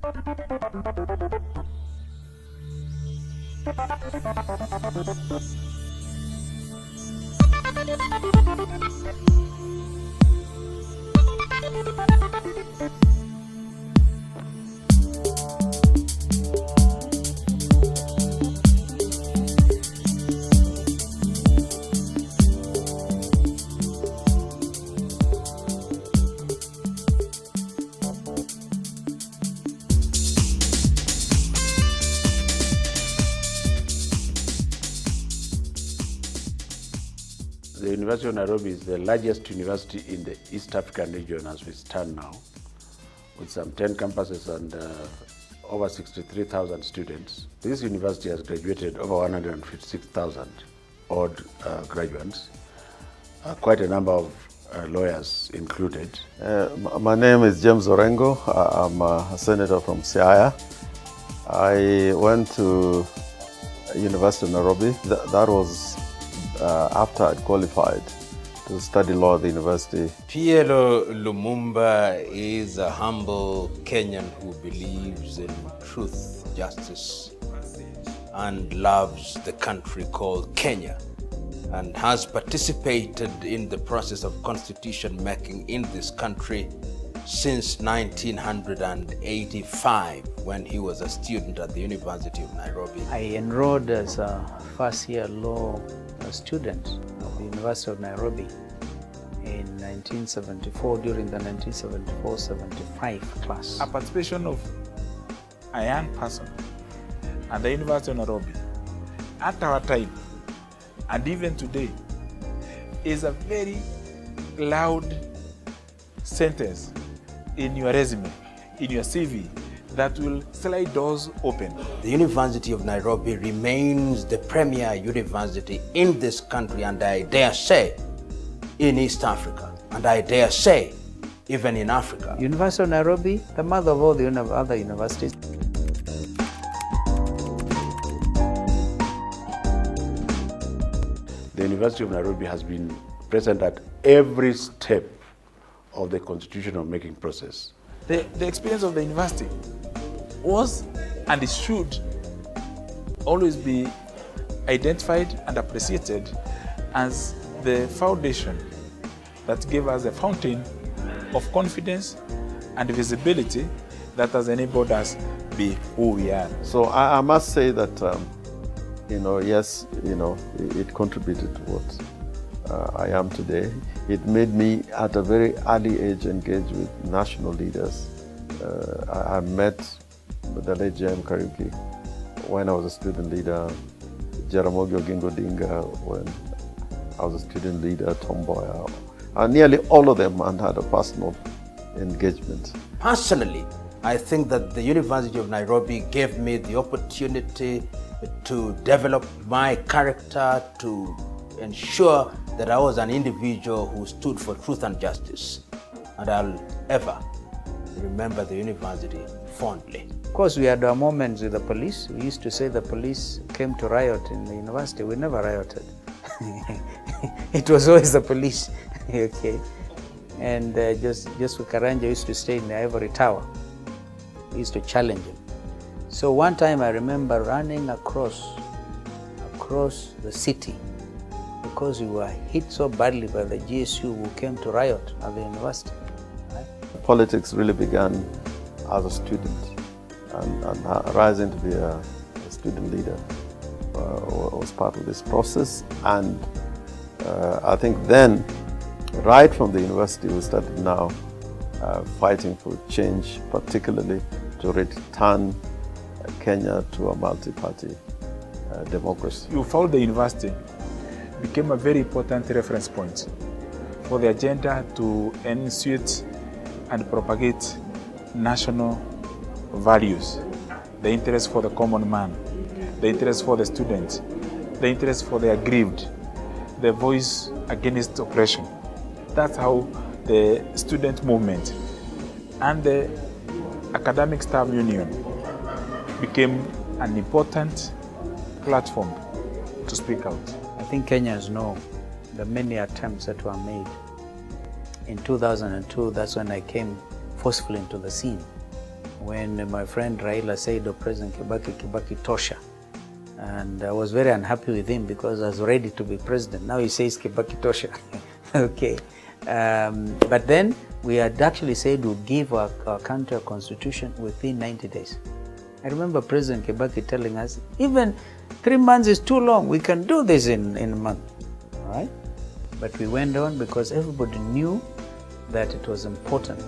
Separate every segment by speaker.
Speaker 1: The University of Nairobi is the largest university in the East African region as we stand now, with some 10 campuses and over 63,000 students. This university has graduated over 156,000 odd graduates, quite a number of lawyers included.
Speaker 2: My name is James Orengo. I'm a senator from Siaya. I went to University of Nairobi. That was after I'd qualified to study law at the university.
Speaker 3: PLO Lumumba is a humble Kenyan who believes in truth, justice, and loves the country called Kenya, and has participated in the process of constitution making in this country since 1985, when he was a student at the University of Nairobi.
Speaker 4: I enrolled as a first-year law student of the University of Nairobi in 1974, during the 1974-75 class.
Speaker 5: A participation of a young person at the University of Nairobi at our time and even today is a very loud sentence in your resume, in your CV, that will slide doors open.
Speaker 3: The University of Nairobi remains the premier university in this country, and I dare say in East Africa, and I dare say even in Africa.
Speaker 4: University of Nairobi, the mother of all the other universities.
Speaker 1: The University of Nairobi has been present at every step of the constitutional making process.
Speaker 5: The experience of the university was and it should always be identified and appreciated as the foundation that gave us a fountain of confidence and visibility that has enabled us be who we are.
Speaker 2: So I must say that, yes, it contributed to what I am today. It made me at a very early age engage with national leaders. I met the late J.M. Kariuki when I was a student leader, Jaramogi Oginga Odinga when I was a student leader, Tom Mboya, and nearly all of them had a personal engagement.
Speaker 3: Personally, I think that the University of Nairobi gave me the opportunity to develop my character, to ensure that I was an individual who stood for truth and justice. And I'll ever remember the university fondly.
Speaker 4: Of course, we had our moments with the police. We used to say the police came to riot in the university. We never rioted. It was always the police. Okay. And just Karanja used to stay in the ivory tower. We used to challenge him. So one time I remember running across the city because we were hit so badly by the GSU who came to riot at the university. Right?
Speaker 2: Politics really began as a student, and rising to be a student leader was part of this process. And I think then, right from the university, we started now fighting for change, particularly to return Kenya to a multi-party democracy.
Speaker 5: You found the university became a very important reference point for the agenda to enunciate and propagate national values, the interest for the common man, the interest for the student, the interest for the aggrieved, the voice against oppression. That's how the student movement and the academic staff union became an important platform to speak out.
Speaker 4: I think Kenyans know the many attempts that were made. In 2002, that's when I came forcefully into the scene. when my friend Raila said, "Oh, President Kibaki tosha." And I was very unhappy with him because I was ready to be president. Now he says Kibaki tosha. Okay. But then we had actually said we'll give our country a constitution within 90 days. I remember President Kibaki telling us, even 3 months is too long, we can do this in a month. All right? But we went on because everybody knew that it was important.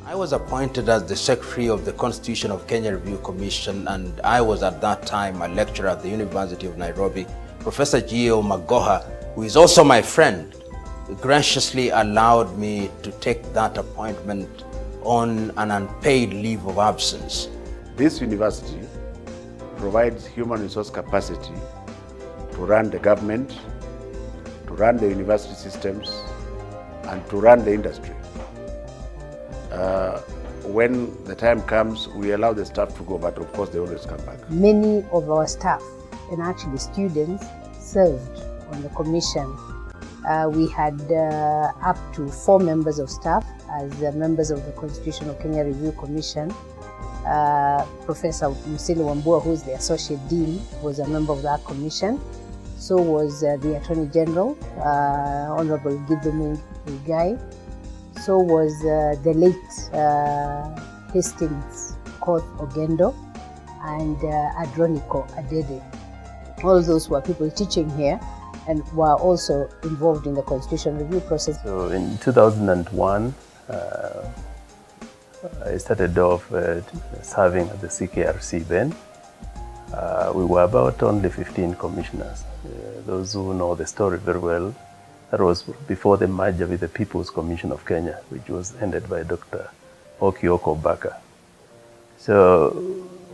Speaker 3: I was appointed as the Secretary of the Constitution of Kenya Review Commission, and I was at that time a lecturer at the University of Nairobi. Professor Gio Magoha, who is also my friend, graciously allowed me to take that appointment on an unpaid leave of absence.
Speaker 1: This university provides human resource capacity to run the government, to run the university systems, and to run the industry. When the time comes, we allow the staff to go, but of course they always come back.
Speaker 6: Many of our staff and actually students served on the commission. We had up to 4 members of staff as members of the Constitution of Kenya Review Commission. Professor Musili Wambua, who is the Associate Dean, was a member of that commission. So was the Attorney General, Honorable Gidhumi Muigai. So was the late Hastings Koth Ogendo and Adroniko Adede. All those were people teaching here and were also involved in the constitution review process.
Speaker 2: So in 2001, I started off serving at the CKRC then. We were about only 15 commissioners. Those who know the story very well, that was before the merger with the People's Commission of Kenya, which was ended by Dr. Okioko Baka. So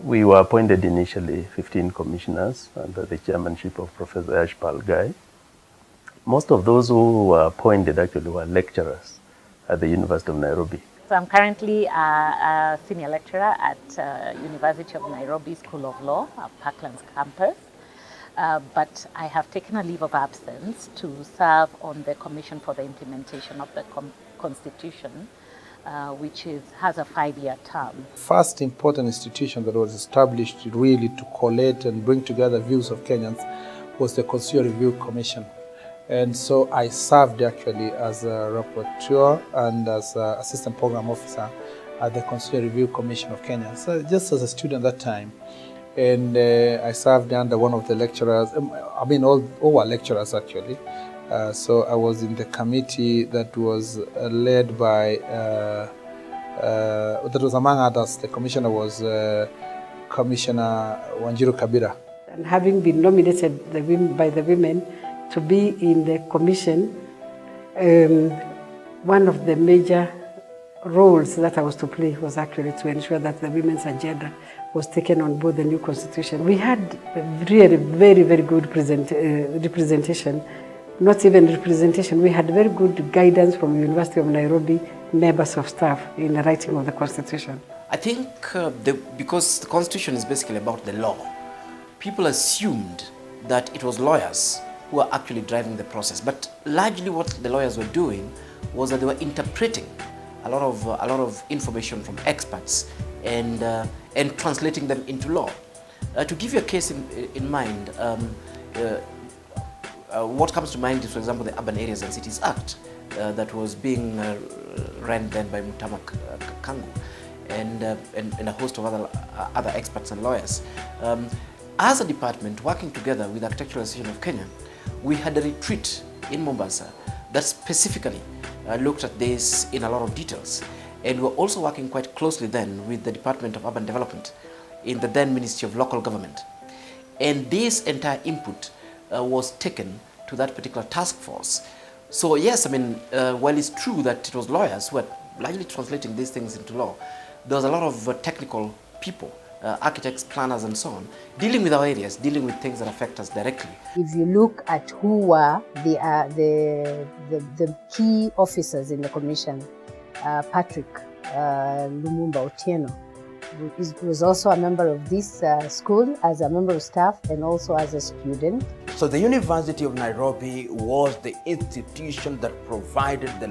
Speaker 2: we were appointed initially 15 commissioners under the chairmanship of Professor Yashpal Gai. Most of those who were appointed actually were lecturers at the University of Nairobi.
Speaker 7: So I'm currently a senior lecturer at University of Nairobi School of Law, Parklands campus. But I have taken a leave of absence to serve on the Commission for the Implementation of the Constitution, which has a 5-year term.
Speaker 8: First important institution that was established really to collate and bring together views of Kenyans was the Constitution Review Commission. And so I served actually as a rapporteur and as an assistant program officer at the Constitution Review Commission of Kenya. So just as a student at that time. And I served under one of the lecturers, all were lecturers actually. So I was in the committee that was led by, that was among others, the commissioner was Commissioner Wanjiru Kabira.
Speaker 9: And having been nominated by the women to be in the commission, one of the major roles that I was to play was actually to ensure that the women's agenda was taken on board the new constitution. We had a really very, very good representation, not even representation, we had very good guidance from the University of Nairobi, members of staff in the writing of the constitution.
Speaker 10: I think because the constitution is basically about the law, people assumed that it was lawyers who were actually driving the process. But largely what the lawyers were doing was that they were interpreting a lot of information from experts and translating them into law. To give you a case in mind, what comes to mind is, for example, the Urban Areas and Cities Act that was being ran then by Mutama Kangu and a host of other experts and lawyers. As a department working together with the Architectural Association of Kenya, we had a retreat in Mombasa that specifically looked at this in a lot of details. And we were also working quite closely then with the Department of Urban Development in the then Ministry of Local Government. And this entire input was taken to that particular task force. So yes, while it's true that it was lawyers who were largely translating these things into law, there was a lot of technical people, architects, planners, and so on, dealing with our areas, dealing with things that affect us directly.
Speaker 6: If you look at who were the key officers in the commission, Patrick Lumumba Otieno was also a member of this school as a member of staff and also as a student.
Speaker 3: So the University of Nairobi was the institution that provided the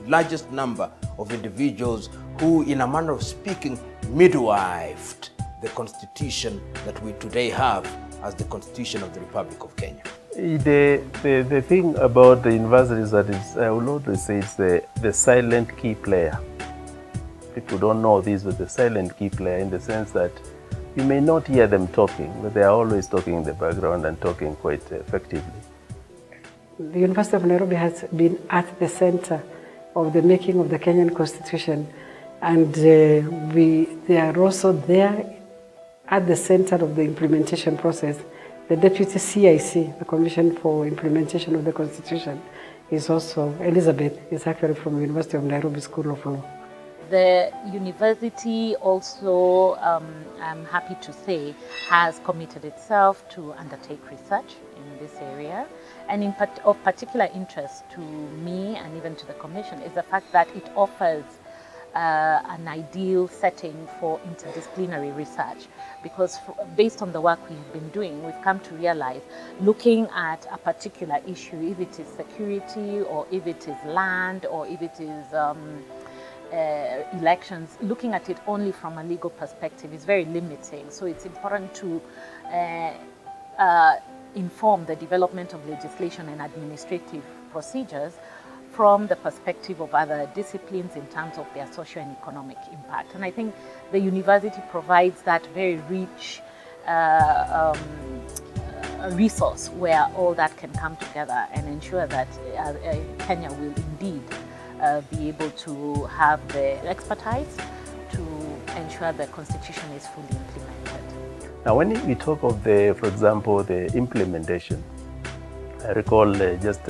Speaker 3: largest number of individuals who, in a manner of speaking, midwifed the constitution that we today have as the Constitution of the Republic of Kenya.
Speaker 2: The thing about the university is that I will always say it's the silent key player. People don't know this, but the silent key player in the sense that you may not hear them talking, but they are always talking in the background and talking quite effectively.
Speaker 9: The University of Nairobi has been at the center of the making of the Kenyan Constitution, and they are also there at the center of the implementation process. The Deputy CIC, the Commission for Implementation of the Constitution, is also, Elizabeth, is actually from the University of Nairobi School of Law.
Speaker 7: The university also, I'm happy to say, has committed itself to undertake research in this area. And of particular interest to me and even to the Commission is the fact that it offers an ideal setting for interdisciplinary research, because based on the work we've been doing, we've come to realize looking at a particular issue, if it is security or if it is land or if it is elections, looking at it only from a legal perspective is very limiting. So it's important to inform the development of legislation and administrative procedures from the perspective of other disciplines in terms of their socio and economic impact. And I think the university provides that very rich resource where all that can come together and ensure that Kenya will indeed be able to have the expertise to ensure the constitution is fully implemented.
Speaker 2: Now, when we talk of for example, the implementation, I recall just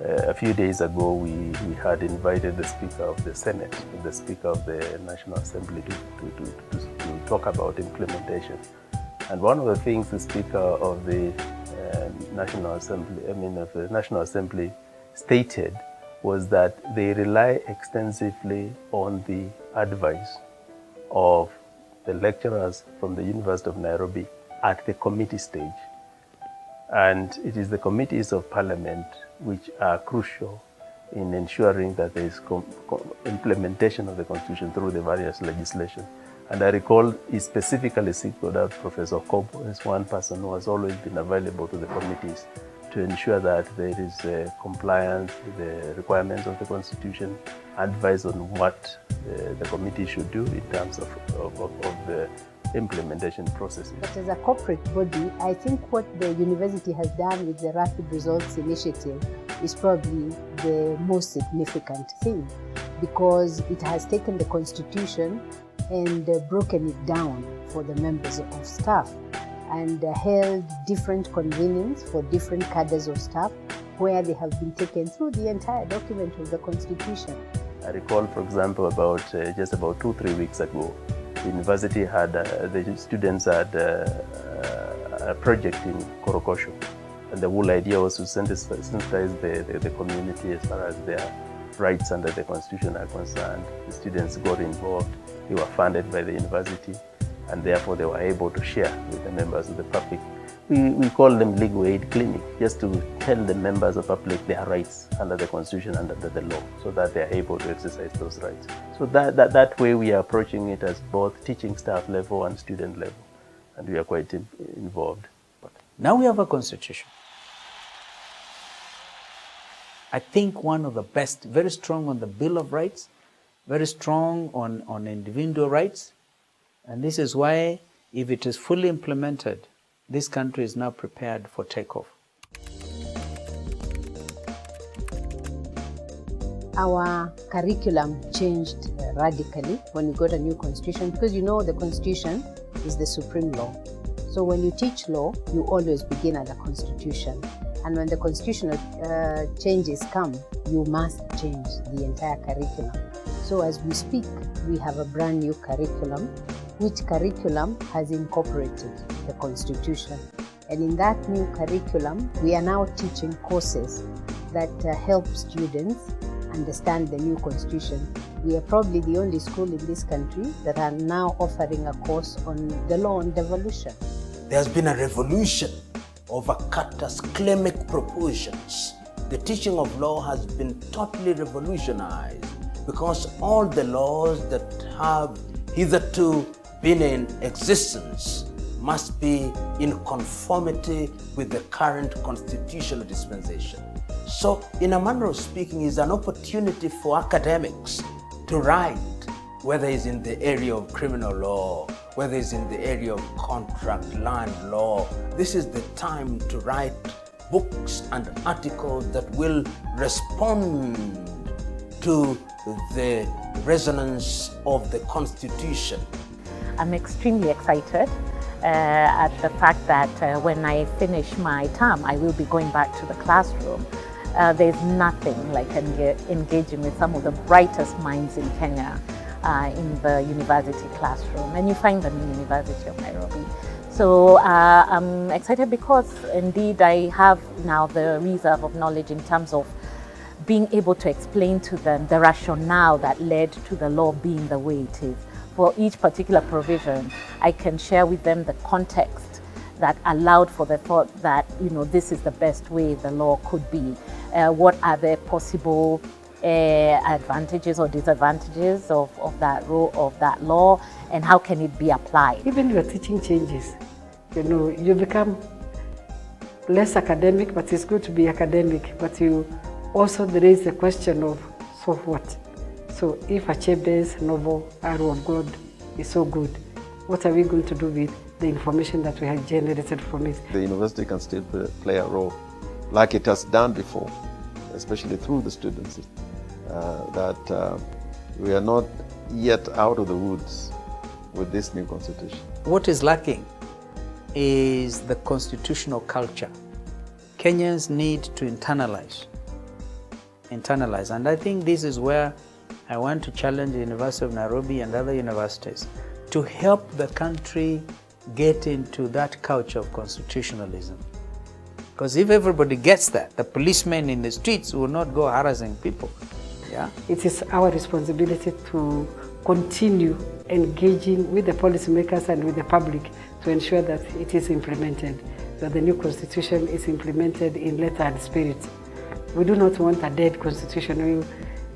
Speaker 2: a few days ago, we had invited the Speaker of the Senate and the Speaker of the National Assembly to talk about implementation. And one of the things the Speaker of the National Assembly stated was that they rely extensively on the advice of the lecturers from the University of Nairobi at the committee stage. And it is the committees of parliament which are crucial in ensuring that there is implementation of the Constitution through the various legislation. And I recall he specifically singled out Professor Kobo as one person who has always been available to the committees to ensure that there is compliance with the requirements of the Constitution, advice on what the committee should do in terms of the implementation processes.
Speaker 6: But as a corporate body, I think what the university has done with the Rapid Results Initiative is probably the most significant thing, because it has taken the Constitution and broken it down for the members of staff and held different convenings for different cadres of staff where they have been taken through the entire document of the Constitution.
Speaker 2: I recall, for example, just about 2-3 weeks ago, the university had, the students had a project in Korokosho, and the whole idea was to sensitize the community as far as their rights under the Constitution are concerned. The students got involved, they were funded by the university, and therefore they were able to share with the members of the public. We call them legal aid clinic, just to tell the members of the public their rights under the Constitution and under the law, so that they are able to exercise those rights. So that way we are approaching it as both teaching staff level and student level, and we are quite involved.
Speaker 4: Now we have a constitution. I think one of the best, very strong on the Bill of Rights, very strong on individual rights, and this is why, if it is fully implemented, this country is now prepared for takeoff.
Speaker 6: Our curriculum changed radically when we got a new constitution, because you know the constitution is the supreme law. So when you teach law, you always begin at the constitution. And when the constitutional changes come, you must change the entire curriculum. So as we speak, we have a brand new curriculum, which curriculum has incorporated the Constitution. And in that new curriculum, we are now teaching courses that help students understand the new constitution. We are probably the only school in this country that are now offering a course on the law on devolution.
Speaker 3: There's been a revolution of a cataclysmic proportions. The teaching of law has been totally revolutionized because all the laws that have hitherto been in existence must be in conformity with the current constitutional dispensation. So, in a manner of speaking, is an opportunity for academics to write, whether it's in the area of criminal law, whether it's in the area of contract land law. This is the time to write books and articles that will respond to the resonance of the Constitution.
Speaker 7: I'm extremely excited at the fact that when I finish my term, I will be going back to the classroom. There's nothing like engaging with some of the brightest minds in Kenya in the university classroom, and you find them in the University of Nairobi. So I'm excited because indeed I have now the reserve of knowledge in terms of being able to explain to them the rationale that led to the law being the way it is. For each particular provision, I can share with them the context that allowed for the thought that, this is the best way the law could be. What are the possible advantages or disadvantages of that rule, of that law, and how can it be applied?
Speaker 9: Even your teaching changes. You become less academic, but it's good to be academic. But you also raise the question of, so what? So if Achebe's novel, Arrow of God, is so good, what are we going to do with the information that we have generated from it?
Speaker 2: The university can still play a role, like it has done before, especially through the students, that we are not yet out of the woods with this new constitution.
Speaker 4: What is lacking is the constitutional culture. Kenyans need to internalize. And I think this is where I want to challenge the University of Nairobi and other universities to help the country get into that culture of constitutionalism. Because if everybody gets that, the policemen in the streets will not go harassing people. Yeah?
Speaker 9: It is our responsibility to continue engaging with the policymakers and with the public to ensure that it is implemented, that the new constitution is implemented in letter and spirit. We do not want a dead constitution.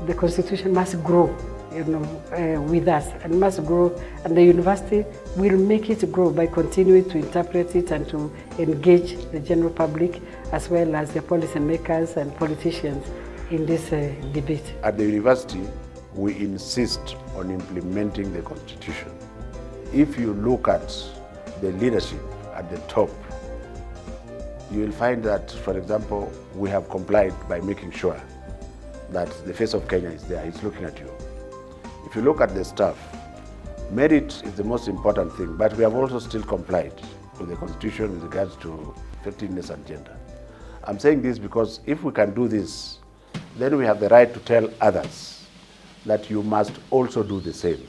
Speaker 9: The constitution must grow, with us, and must grow, and the university will make it grow by continuing to interpret it and to engage the general public as well as the policymakers and politicians in this debate.
Speaker 1: At the university, we insist on implementing the constitution. If you look at the leadership at the top, you will find that, for example, we have complied by making sure that the face of Kenya is there, it's looking at you. If you look at the staff, merit is the most important thing, but we have also still complied with the constitution with regards to effectiveness and gender. I'm saying this because if we can do this, then we have the right to tell others that you must also do the same.